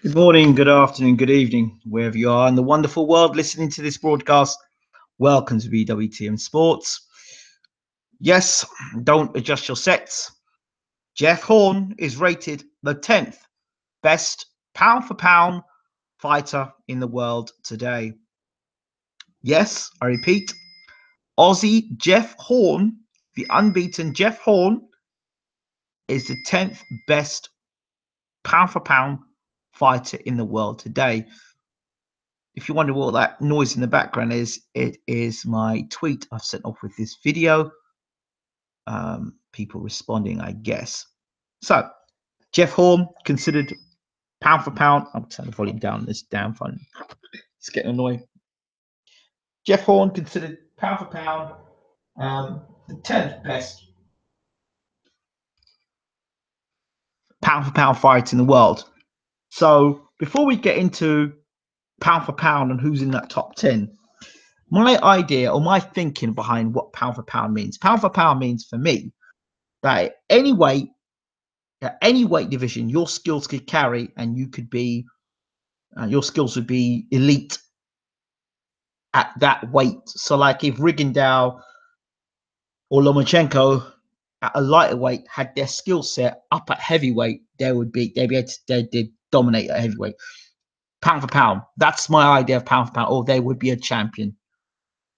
Good morning, good afternoon, good evening, wherever you are in the wonderful world listening to this broadcast. Welcome to BWTM Sports. Yes, don't adjust your sets. Jeff Horn is rated the 10th best pound for pound fighter in the world today. Yes, I repeat, Aussie Jeff Horn, the unbeaten Jeff Horn, is the 10th best pound for pound fighter in the world today. If you wonder what that noise in the background is, it is my tweet I've sent off with this video. People responding, I guess. So, Jeff Horn, considered pound for pound. I'll turn the volume down. This damn phone. It's getting annoying. Jeff Horn, considered pound for pound, the 10th best pound for pound fighter in the world. So, before we get into pound for pound and who's in that top 10, my idea or my thinking behind what pound for pound means. Pound for pound means for me that at any weight division, your skills could carry and you could be, your skills would be elite at that weight. So like if Rigondeaux or Lomachenko at a lighter weight had their skill set up at heavyweight, they'd dominate at heavyweight. Pound for pound, that's my idea of pound for pound, or they would be a champion.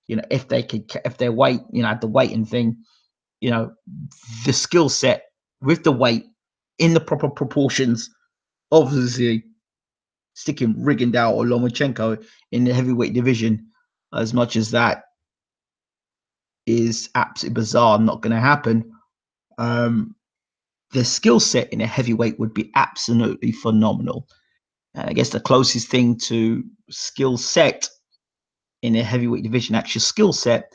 You know, if their weight, the weight and thing, the skill set with the weight in the proper proportions, obviously sticking Rigondeaux or Lomachenko in the heavyweight division, as much as that is absolutely bizarre, not going to happen. The skill set in a heavyweight would be absolutely phenomenal. And I guess the closest thing to skill set in a heavyweight division, actual skill set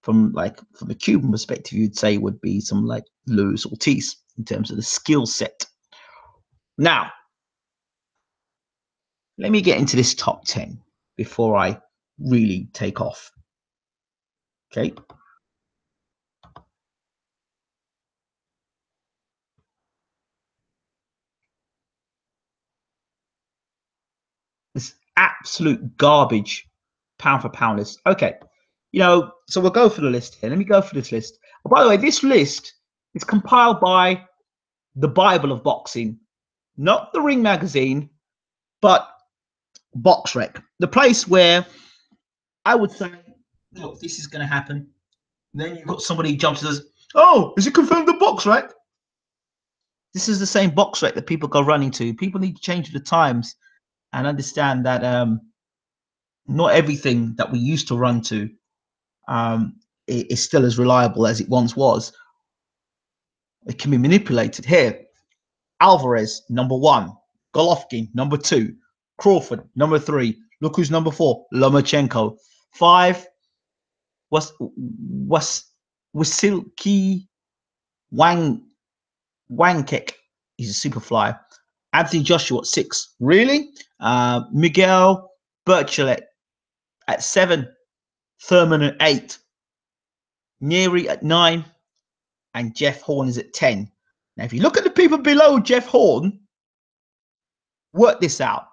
from a Cuban perspective, you'd say would be some like Luis Ortiz in terms of the skill set. Now, let me get into this top 10 before I really take off. Okay. This absolute garbage pound for pound list. Okay. So we'll go for the list here. Let me go for this list. Oh, by the way, this list is compiled by the Bible of boxing, not the Ring magazine, but BoxRec, the place where I would say, look, this is going to happen. And then you've got somebody who jumps and says, oh, is it confirmed the BoxRec? This is the same BoxRec that people go running to. People need to change the times and understand that not everything that we used to run to is still as reliable as it once was. It can be manipulated. Here, Alvarez, number 1. Golovkin, number 2. Crawford, number 3. Look who's number 4. Lomachenko. 5 was Wasilki Wangkick. He's a super flyer. Anthony Joshua at 6. Really? Miguel Berchelet at 7. Thurman at 8. Neary at 9. And Jeff Horn is at 10. Now, if you look at the people below Jeff Horn, work this out.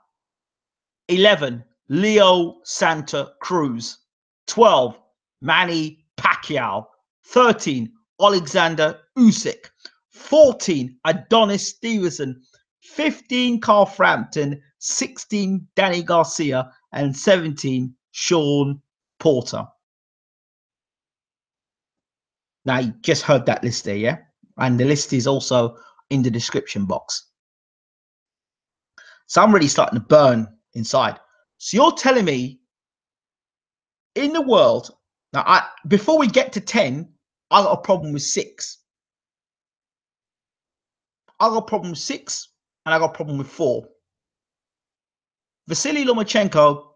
11, Leo Santa Cruz. 12, Manny Pacquiao. 13, Alexander Usyk. 14, Adonis Stevenson. 15, Carl Frampton. 16, Danny Garcia. And 17, Sean Porter. Now, you just heard that list there, yeah? And the list is also in the description box. So I'm really starting to burn inside. So you're telling me in the world, now before we get to 10, I got a problem with 6. I got a problem with 6 and I got a problem with 4. Vasily Lomachenko,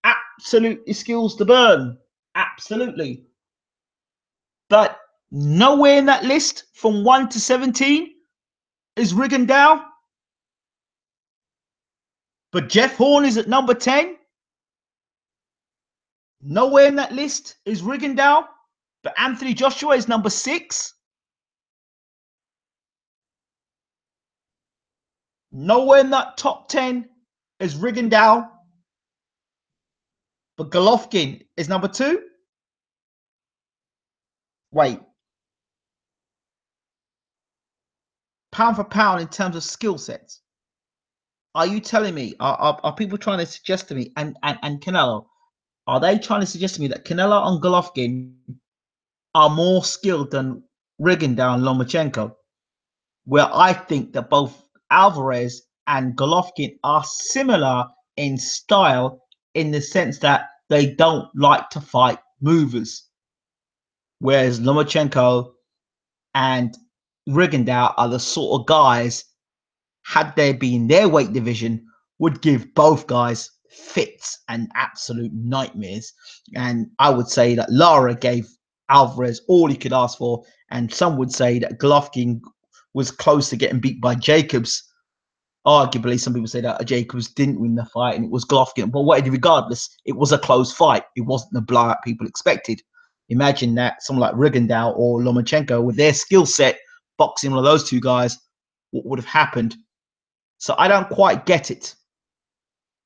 absolutely skills to burn. Absolutely. But nowhere in that list from 1 to 17 is Rigondeaux. But Jeff Horn is at number 10. Nowhere in that list is Rigondeaux. But Anthony Joshua is number 6. Nowhere in that top 10 is Rigondeaux, but Golovkin is number 2. Wait, pound for pound in terms of skill sets. Are you telling me, are people trying to suggest to me, and Canelo, are they trying to suggest to me that Canelo and Golovkin are more skilled than Rigondeaux and Lomachenko? Where I think that both Alvarez and Golovkin are similar in style, in the sense that they don't like to fight movers, whereas Lomachenko and Rigondeaux are the sort of guys, had they been their weight division, would give both guys fits and absolute nightmares. And I would say that Lara gave Alvarez all he could ask for, and some would say that Golovkin was close to getting beat by Jacobs. Arguably, some people say that Jacobs didn't win the fight and it was Golovkin. But regardless, it was a close fight. It wasn't the blowout people expected. Imagine that someone like Rigondeaux or Lomachenko, with their skill set, boxing one of those two guys, what would have happened? So I don't quite get it.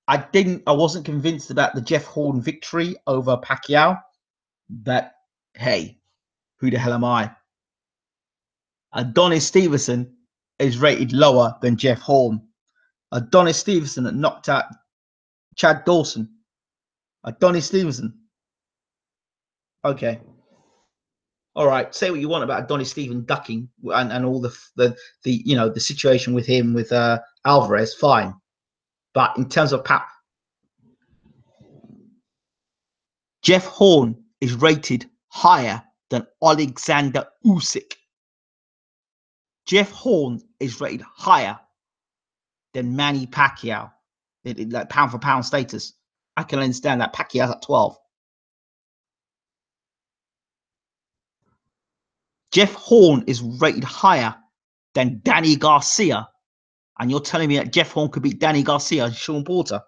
I wasn't convinced about the Jeff Horn victory over Pacquiao. But hey, who the hell am I? Adonis Stevenson is rated lower than Jeff Horn. Adonis Stevenson that knocked out Chad Dawson. Adonis Stevenson. Okay. All right. Say what you want about Adonis Stevenson ducking and all the the situation with him with Alvarez. Fine. But in terms of Jeff Horn is rated higher than Alexander Usyk. Jeff Horn is rated higher than Manny Pacquiao, like pound for pound status. I can understand that Pacquiao's at 12. Jeff Horn is rated higher than Danny Garcia, and you're telling me that Jeff Horn could beat Danny Garcia and Sean Porter?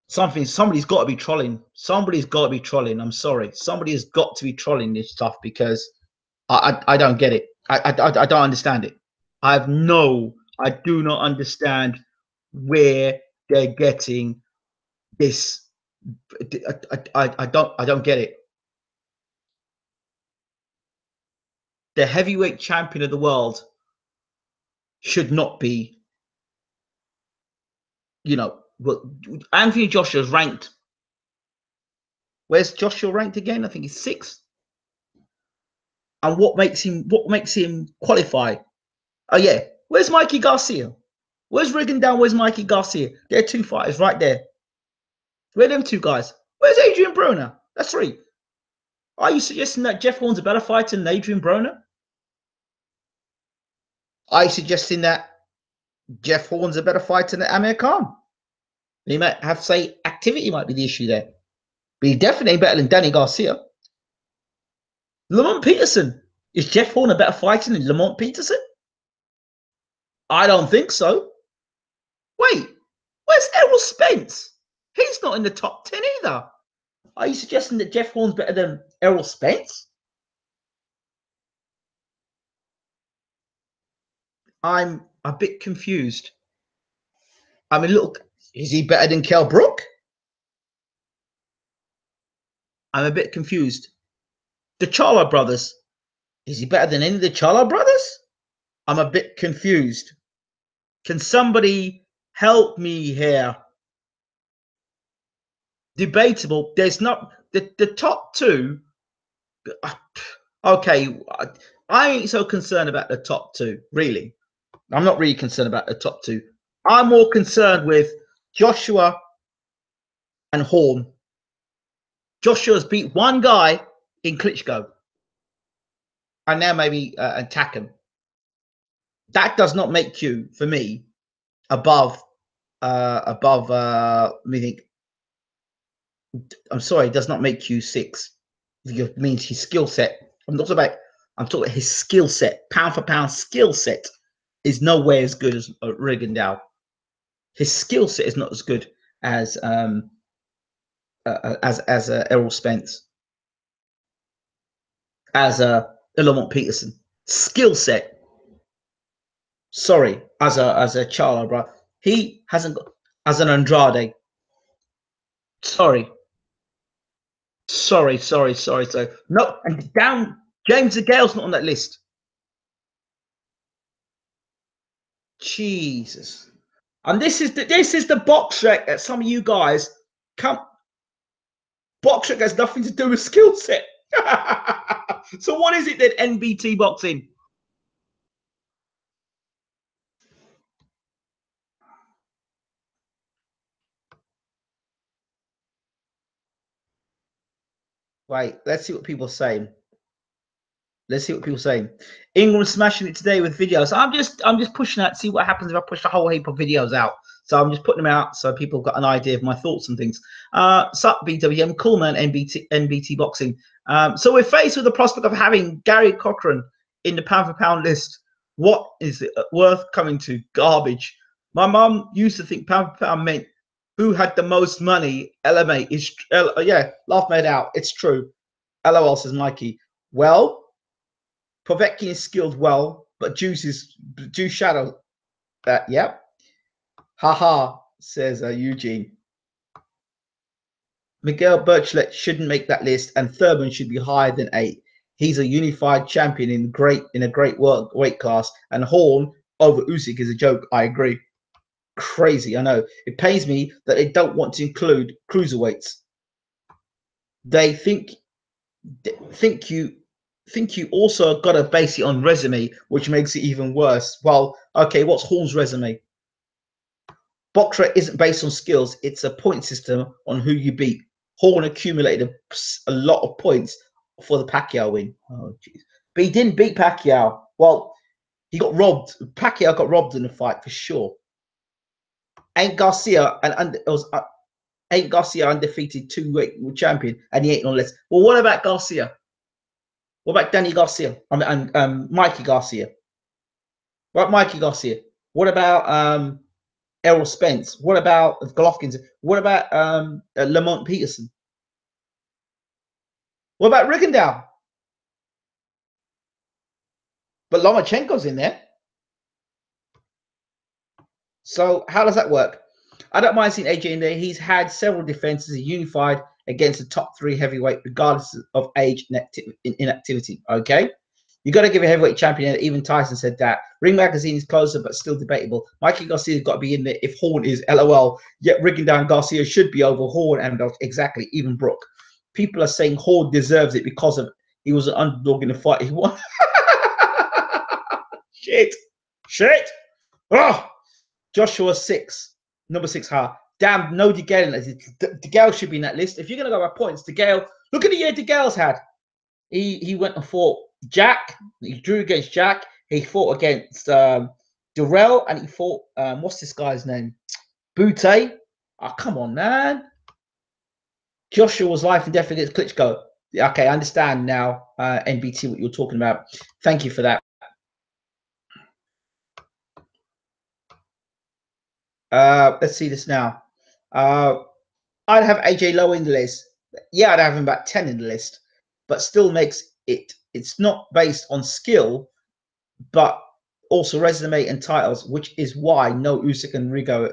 Somebody's got to be trolling. Somebody's got to be trolling. I'm sorry. Somebody has got to be trolling this stuff, because I don't get it. I don't understand it. I do not understand where they're getting this. I don't get it. The heavyweight champion of the world should not be, well, Anthony Joshua's ranked. Where's Joshua ranked again? I think he's 6th. And what makes him qualify? Oh yeah, where's Mikey Garcia? Where's Rigondeaux? Where's Mikey Garcia? They're 2 fighters right there. Where are them 2 guys? Where's Adrian Broner? That's 3. Are you suggesting that Jeff Horn's a better fighter than Adrian Broner? Are you suggesting that Jeff Horn's a better fighter than Amir Khan? You might have to say activity might be the issue there. But he's definitely better than Danny Garcia. Lamont Peterson. Is Jeff Horn a better fighter than Lamont Peterson? I don't think so. Wait, where's Errol Spence? He's not in the top 10 either. Are you suggesting that Jeff Horn's better than Errol Spence? I'm a bit confused. I'm a little. Is he better than Kell Brook? I'm a bit confused. The Charlo brothers. Is he better than any of the Charlo brothers? I'm a bit confused. Can somebody help me here? Debatable. There's not the top 2. Okay, I ain't so concerned about the top 2, really. I'm not really concerned about the top 2. I'm more concerned with Joshua and Horn. Joshua's beat one guy in Klitschko, and now maybe attack him. That does not make you, for me, above. Let me think. I'm sorry, it does not make you 6. It means his skill set. I'm talking about his skill set, pound for pound skill set, is nowhere as good as Rigondeaux. His skill set is not as good as Errol Spence, as Lamont Peterson. Skill set. Sorry, as a Charlo, bro. He hasn't got as an Andrade. Sorry, sorry. No, and down James DeGale's not on that list. Jesus. And this is the BoxRec that some of you guys come. BoxRec has nothing to do with skill set. So what is it then? NBT boxing. Wait, let's see what people are saying. Let's see what people are saying. England smashing it today with videos. I'm just pushing out. See what happens if I push a whole heap of videos out. So I'm just putting them out so people have got an idea of my thoughts and things. Sup BWM, cool man, NBT boxing. So we're faced with the prospect of having Gary Cochran in the pound for pound list. What is it worth coming to? Garbage. My mum used to think pound for pound meant who had the most money. LMA is yeah, laugh made out. It's true. LOL says Mikey. Well, Povetkin is skilled well, but Juice shadow that. Yep. Haha, says Eugene. Miguel Birchlet shouldn't make that list, and Thurman should be higher than 8. He's a unified champion in a great weight class, and Horn over Usyk is a joke. I agree. Crazy, I know. It pains me that they don't want to include cruiserweights. They think you also got to base it on resume, which makes it even worse. Well, okay, what's Horn's resume? BoxRec isn't based on skills. It's a point system on who you beat. Horn accumulated a lot of points for the Pacquiao win. Oh, jeez. But he didn't beat Pacquiao. Well, he got robbed. Pacquiao got robbed in the fight for sure. Ain't Garcia ain't Garcia undefeated 2-weight champion, and he ain't on the list. Well, what about Garcia? What about Danny Garcia? Mikey Garcia. What about Mikey Garcia? What about Errol Spence? What about Golovkin? What about Lamont Peterson? What about Rigondeaux? But Lomachenko's in there. So how does that work? I don't mind seeing AJ in there. He's had several defenses, unified against the top 3 heavyweight, regardless of age and inactivity. Okay, you got to give a heavyweight champion. Even Tyson said that. Ring Magazine is closer, but still debatable. Mikey Garcia's got to be in there if Horn is. LOL. Yet Rigondeaux and Garcia should be over Horn and exactly even Brook. People are saying Horn deserves it because of he was an underdog in the fight. He won. Shit. Oh. Joshua 6, number 6. Damn, no DeGale. DeGale should be in that list. If you're gonna go by points, DeGale. Look at the year DeGale's had. He went and fought Jack. He drew against Jack. He fought against Durrell, and he fought what's this guy's name? Butte. Oh, come on, man. Joshua was life and death against Klitschko. Okay, I understand now, NBT, what you're talking about. Thank you for that. Let's see this now. I'd have AJ low in the list. Yeah, I'd have him about 10 in the list, but still makes it's not based on skill, but also resume and titles, which is why no Usyk and Rigo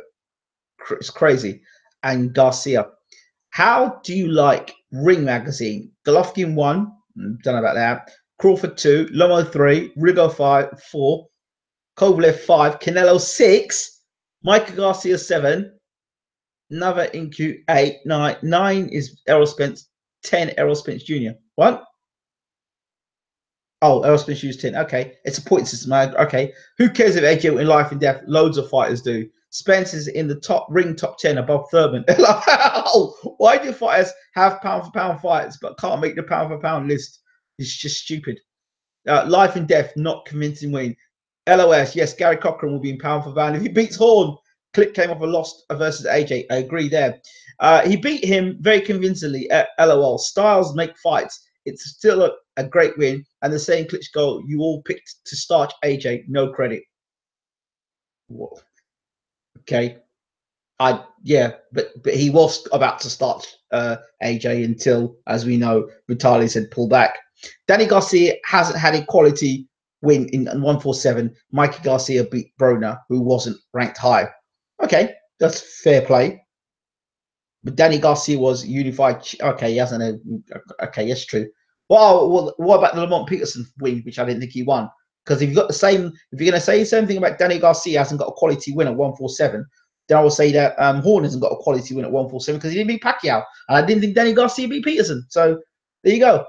is crazy. And Garcia. How do you like Ring Magazine? Golovkin 1, don't know about that. Crawford 2, Lomo 3, Rigo 5, 4, Kovalev 5, Canelo 6, Michael Garcia 7, another Incu 8, 9. 9 is Errol Spence, 10 Errol Spence Jr. What? Oh, Errol Spence Jr. 10. Okay, it's a point system. Okay, who cares if AJ in life and death? Loads of fighters do. Spence is in the top 10 above Thurman. Why do fighters have pound for pound fights but can't make the pound for pound list? It's just stupid. Life and death, not convincing win. LOS, yes, Gary Cochran will be in pound for pound. If he beats Horn, Click came off a loss versus AJ. I agree there. He beat him very convincingly. LOL. Styles make fights. It's still a great win. And the same Klitschko you all picked to start AJ. No credit. Whoa. Okay. Yeah, but he was about to start AJ until, as we know, Vitaly said pull back. Danny Garcia hasn't had equality win in 147. Mikey Garcia beat Broner, who wasn't ranked high. Okay, that's fair play. But Danny Garcia was unified. Okay, he hasn't. Okay, yes, true. Well, what about the Lamont Peterson win, which I didn't think he won? Because if you've got the same, if you're going to say the same thing about Danny Garcia hasn't got a quality win at 147, then I will say that Horn hasn't got a quality win at 147 because he didn't beat Pacquiao, and I didn't think Danny Garcia beat Peterson. So there you go.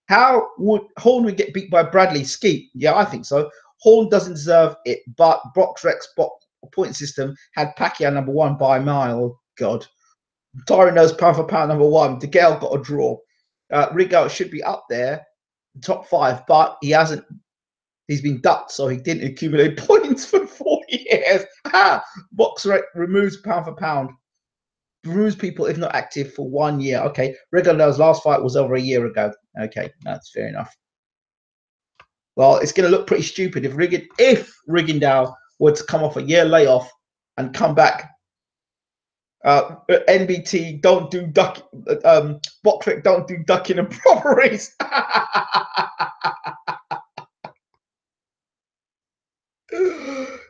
How would Horn would get beat by Bradley Skeet? Yeah, I think so. Horn doesn't deserve it, but BoxRec's point system had Pacquiao number 1 by a mile. Oh, God. Tyron knows pound for pound number 1. DeGale got a draw. Rigo should be up there, top 5, but he hasn't. He's been ducked, so he didn't accumulate points for 4 years. BoxRec removes pound for pound. Removes people if not active for 1 year. Okay, Rigondeaux's last fight was over a year ago. Okay, that's fair enough. Well, it's going to look pretty stupid if Rigondeaux were to come off a year layoff and come back. NBT don't do duck. BoxRec don't do ducking and robberies.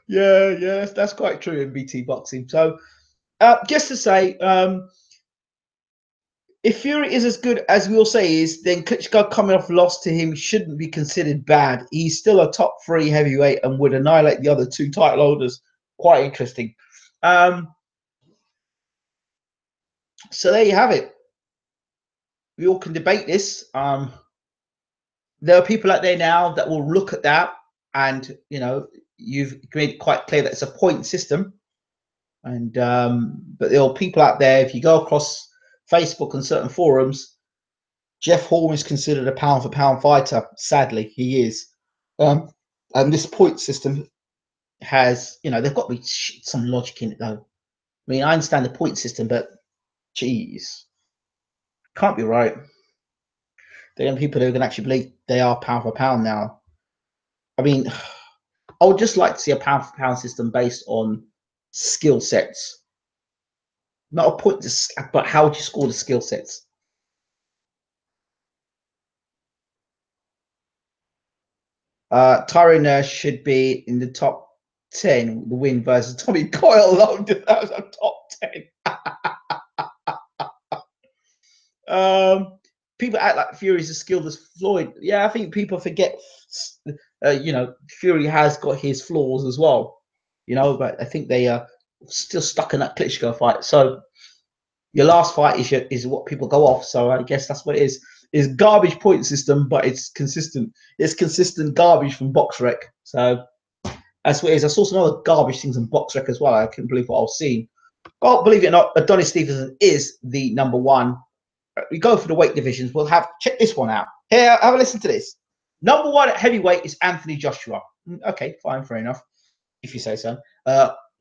Yeah, that's quite true in BT boxing. So, just to say, if Fury is as good as we'll say is, then Klitschko coming off loss to him shouldn't be considered bad. He's still a top 3 heavyweight and would annihilate the other 2 title holders. Quite interesting. So there you have it. We all can debate this. There are people out there now that will look at that, and you've made it quite clear that it's a point system. And but there are people out there. If you go across Facebook and certain forums, Jeff Horn is considered a pound for pound fighter. Sadly, he is. And this point system has, they've got to be some logic in it, though. I mean, I understand the point system, but geez, can't be right. There are people who can actually believe they are pound for pound now. I mean, I would just like to see a pound for pound system based on skill sets. Not a point, but how would you score the skill sets? Tyron Nash should be in the top 10. The win versus Tommy Coyle alone. That was a top 10. People act like Fury is as skilled as Floyd. Yeah, I think people forget. Fury has got his flaws as well. But I think they are still stuck in that Klitschko fight. So your last fight is what people go off. So I guess that's what it is. It's garbage point system, but it's consistent. It's consistent garbage from BoxRec. So that's what it is. I saw some other garbage things in BoxRec as well. I couldn't believe what I was seeing. Well, believe it or not, Adonis Stevenson is the number 1. We go for the weight divisions. We'll check this one out. Here, have a listen to this. Number 1 at heavyweight is Anthony Joshua. Okay, fine, fair enough, if you say so.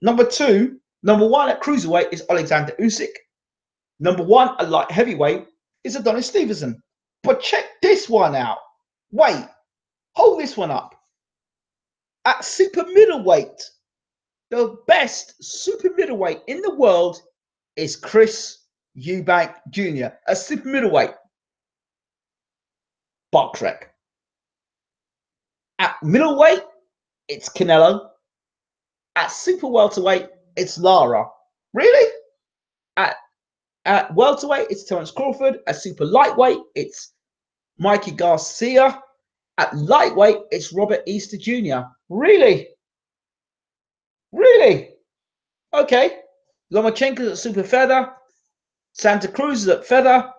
Number 1 at cruiserweight is Alexander Usyk. Number 1 at light heavyweight is Adonis Stevenson. But check this one out. Wait, hold this one up. At super middleweight, the best super middleweight in the world is Chris Eubank Jr. At super middleweight, BoxRec. At middleweight, it's Canelo. At super welterweight, it's Lara. Really? At welterweight, it's Terence Crawford. At super lightweight, it's Mikey Garcia. At lightweight, it's Robert Easter Jr. Really? Really? Okay. Lomachenko's at super feather. Santa Cruz is at feather.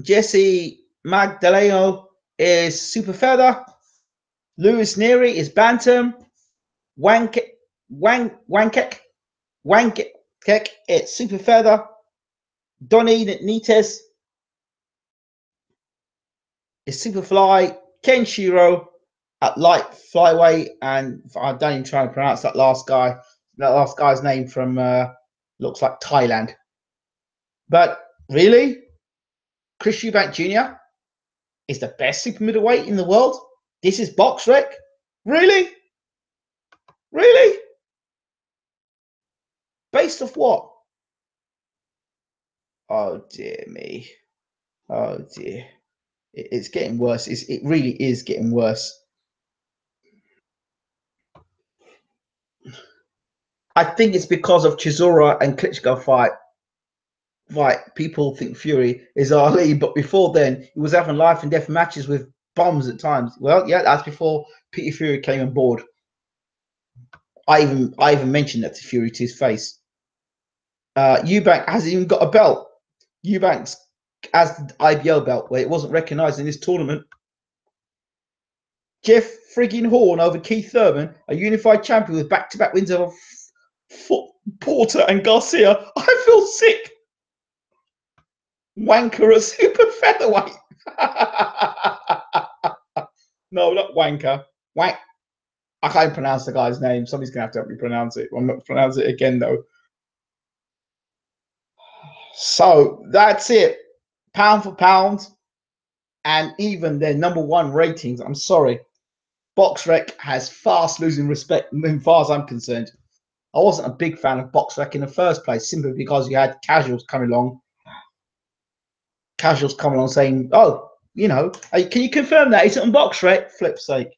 Jesse Magdaleno is super feather. Luis Neri is bantam. Wankek, it's super feather. Donny Nites is super fly. Ken Shiro at light flyweight, and I don't even try to pronounce that last guy. That last guy's name from looks like Thailand. But really, Chris Eubank Jr. is the best super middleweight in the world. This is BoxRec. Really? Really? Based off what? Oh dear me. Oh dear. It's getting worse. It really is getting worse. I think it's because of Chisora and Klitschko fight. Right, people think Fury is Ali, but before then, he was having life and death matches with bombs at times. Well, yeah, that's before Peter Fury came on board. I even mentioned that to Fury to his face. Eubank hasn't even got a belt. Eubanks has the IBO belt where it wasn't recognised in this tournament. Jeff frigging Horn over Keith Thurman, a unified champion with back-to-back wins over Porter and Garcia. I feel sick. Wanker at super featherweight. No, not Wanker. Wank. I can't pronounce the guy's name. Somebody's gonna have to help me pronounce it. I'm not pronounce it again though. So that's it. Pound for pound, and even their #1 ratings. I'm sorry. BoxRec has fast losing respect as far as I'm concerned. I wasn't a big fan of BoxRec in the first place, simply because you had casuals coming along. Casuals coming along saying, "Oh, you know, can you confirm that? Is it on BoxRec?" Flip's sake.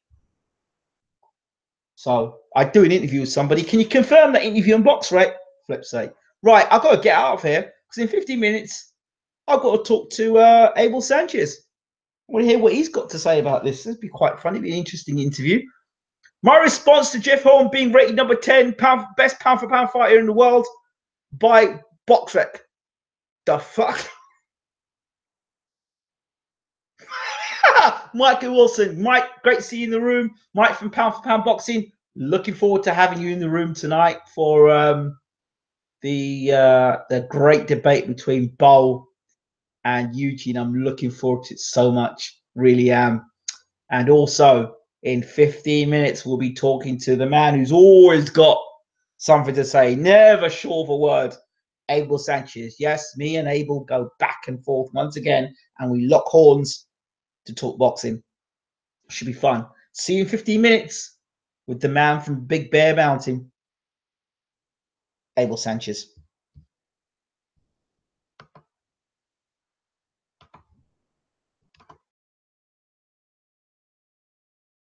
So I do an interview with somebody. Can you confirm that interview on BoxRec? Flip's sake. Right, I've got to get out of here because in 15 minutes I've got to talk to Abel Sanchez. I want to hear what he's got to say about this. It'd be quite fun. It'd be an interesting interview. My response to Jeff Horn being rated #10 best pound for pound fighter in the world by BoxRec. The fuck? Michael Wilson. Mike, great to see you in the room. Mike from Pound for Pound Boxing. Looking forward to having you in the room tonight for the great debate between Bo and Eugene. I'm looking forward to it so much. Really am. And also, in 15 minutes, we'll be talking to the man who's always got something to say, never short of a word, Abel Sanchez. Yes, me and Abel go back and forth once again, and we lock horns to talk boxing. Should be fun. See you in 15 minutes with the man from Big Bear Mountain, Abel Sanchez.